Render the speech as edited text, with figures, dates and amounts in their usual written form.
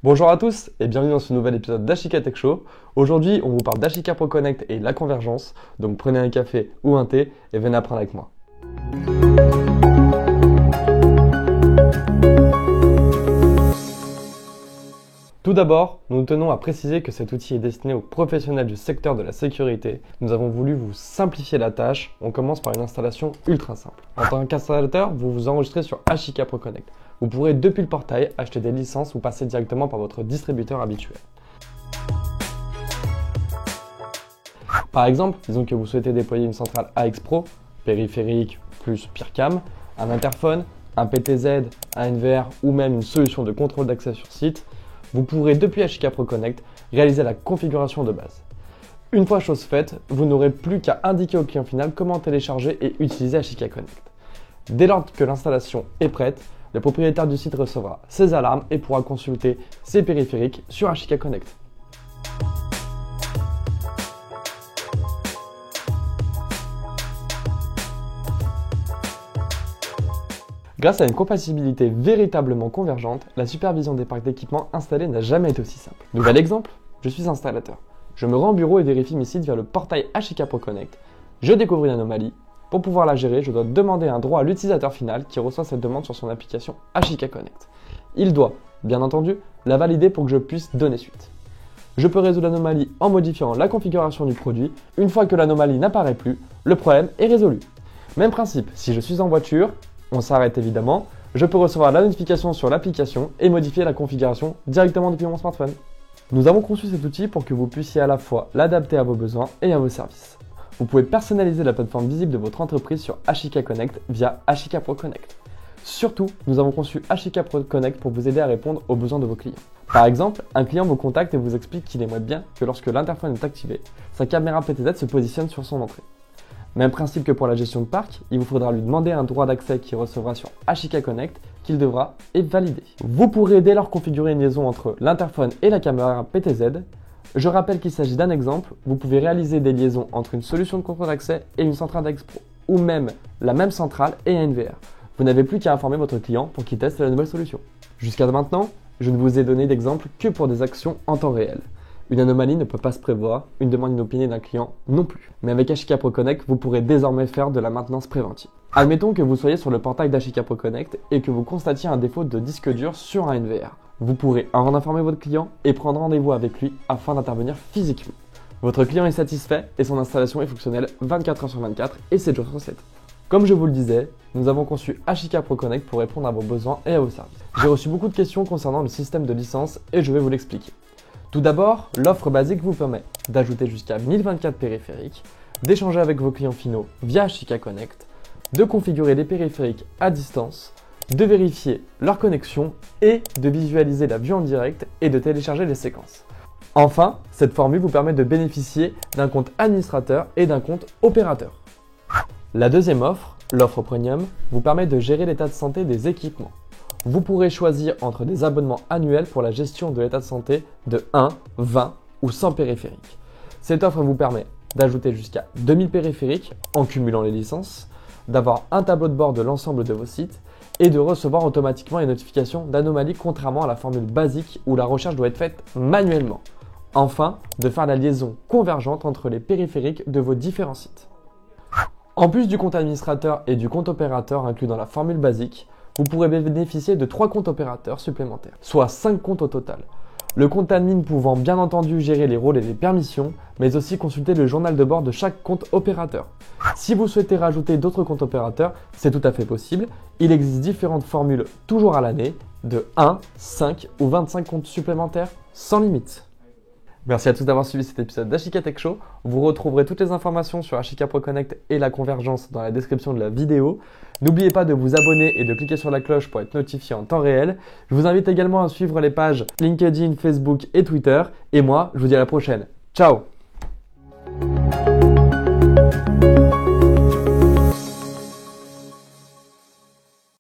Bonjour à tous et bienvenue dans ce nouvel épisode d'Ashika Tech Show. Aujourd'hui, on vous parle d'Ashika Pro Connect et la convergence. Donc prenez un café ou un thé et venez apprendre avec moi. Tout d'abord, nous tenons à préciser que cet outil est destiné aux professionnels du secteur de la sécurité. Nous avons voulu vous simplifier la tâche. On commence par une installation ultra simple. En tant qu'installateur, vous vous enregistrez sur Ashika Pro Connect. Vous pourrez depuis le portail acheter des licences ou passer directement par votre distributeur habituel. Par exemple, disons que vous souhaitez déployer une centrale AX Pro, périphérique plus PIRCam, un interphone, un PTZ, un NVR ou même une solution de contrôle d'accès sur site. Vous pourrez depuis Ashika Pro Connect réaliser la configuration de base. Une fois chose faite, vous n'aurez plus qu'à indiquer au client final comment télécharger et utiliser Ashika Connect. Dès lors que l'installation est prête, le propriétaire du site recevra ses alarmes et pourra consulter ses périphériques sur Ashika Connect. Grâce à une compatibilité véritablement convergente, la supervision des parcs d'équipements installés n'a jamais été aussi simple. Nouvel exemple, je suis installateur. Je me rends au bureau et vérifie mes sites via le portail Ashika Pro Connect. Je découvre une anomalie. Pour pouvoir la gérer, je dois demander un droit à l'utilisateur final qui reçoit cette demande sur son application Ashika Connect. Il doit, bien entendu, la valider pour que je puisse donner suite. Je peux résoudre l'anomalie en modifiant la configuration du produit. Une fois que l'anomalie n'apparaît plus, le problème est résolu. Même principe, si je suis en voiture, on s'arrête évidemment, je peux recevoir la notification sur l'application et modifier la configuration directement depuis mon smartphone. Nous avons conçu cet outil pour que vous puissiez à la fois l'adapter à vos besoins et à vos services. Vous pouvez personnaliser la plateforme visible de votre entreprise sur Ashika Connect via Ashika Pro Connect. Surtout, nous avons conçu Ashika Pro Connect pour vous aider à répondre aux besoins de vos clients. Par exemple, un client vous contacte et vous explique qu'il aimerait bien que lorsque l'interphone est activé, sa caméra PTZ se positionne sur son entrée. Même principe que pour la gestion de parc, il vous faudra lui demander un droit d'accès qu'il recevra sur Ashika Connect qu'il devra et valider. Vous pourrez dès lors configurer une liaison entre l'interphone et la caméra PTZ. Je rappelle qu'il s'agit d'un exemple, vous pouvez réaliser des liaisons entre une solution de contrôle d'accès et une centrale AX Pro, ou même la même centrale et un NVR. Vous n'avez plus qu'à informer votre client pour qu'il teste la nouvelle solution. Jusqu'à maintenant, je ne vous ai donné d'exemple que pour des actions en temps réel. Une anomalie ne peut pas se prévoir, une demande inopinée d'un client non plus. Mais avec Ashika Pro Connect, vous pourrez désormais faire de la maintenance préventive. Admettons que vous soyez sur le portail d'Ashika Pro Connect et que vous constatiez un défaut de disque dur sur un NVR. Vous pourrez en informer votre client et prendre rendez-vous avec lui afin d'intervenir physiquement. Votre client est satisfait et son installation est fonctionnelle 24h sur 24 et 7 jours sur 7. Comme je vous le disais, nous avons conçu Ashika Pro Connect pour répondre à vos besoins et à vos services. J'ai reçu beaucoup de questions concernant le système de licence et je vais vous l'expliquer. Tout d'abord, l'offre basique vous permet d'ajouter jusqu'à 1024 périphériques, d'échanger avec vos clients finaux via Ashika Connect, de configurer les périphériques à distance, de vérifier leur connexion et de visualiser la vue en direct et de télécharger les séquences. Enfin, cette formule vous permet de bénéficier d'un compte administrateur et d'un compte opérateur. La deuxième offre, l'offre Premium, vous permet de gérer l'état de santé des équipements. Vous pourrez choisir entre des abonnements annuels pour la gestion de l'état de santé de 1, 20 ou 100 périphériques. Cette offre vous permet d'ajouter jusqu'à 2000 périphériques en cumulant les licences, d'avoir un tableau de bord de l'ensemble de vos sites et de recevoir automatiquement les notifications d'anomalies contrairement à la formule basique où la recherche doit être faite manuellement. Enfin, de faire la liaison convergente entre les périphériques de vos différents sites. En plus du compte administrateur et du compte opérateur inclus dans la formule basique, vous pourrez bénéficier de 3 comptes opérateurs supplémentaires, soit 5 comptes au total. Le compte admin pouvant bien entendu gérer les rôles et les permissions, mais aussi consulter le journal de bord de chaque compte opérateur. Si vous souhaitez rajouter d'autres comptes opérateurs, c'est tout à fait possible. Il existe différentes formules toujours à l'année, de 1, 5 ou 25 comptes supplémentaires sans limite. Merci à tous d'avoir suivi cet épisode d'Ashika Tech Show. Vous retrouverez toutes les informations sur Ashika Pro Connect et la convergence dans la description de la vidéo. N'oubliez pas de vous abonner et de cliquer sur la cloche pour être notifié en temps réel. Je vous invite également à suivre les pages LinkedIn, Facebook et Twitter. Et moi, je vous dis à la prochaine. Ciao!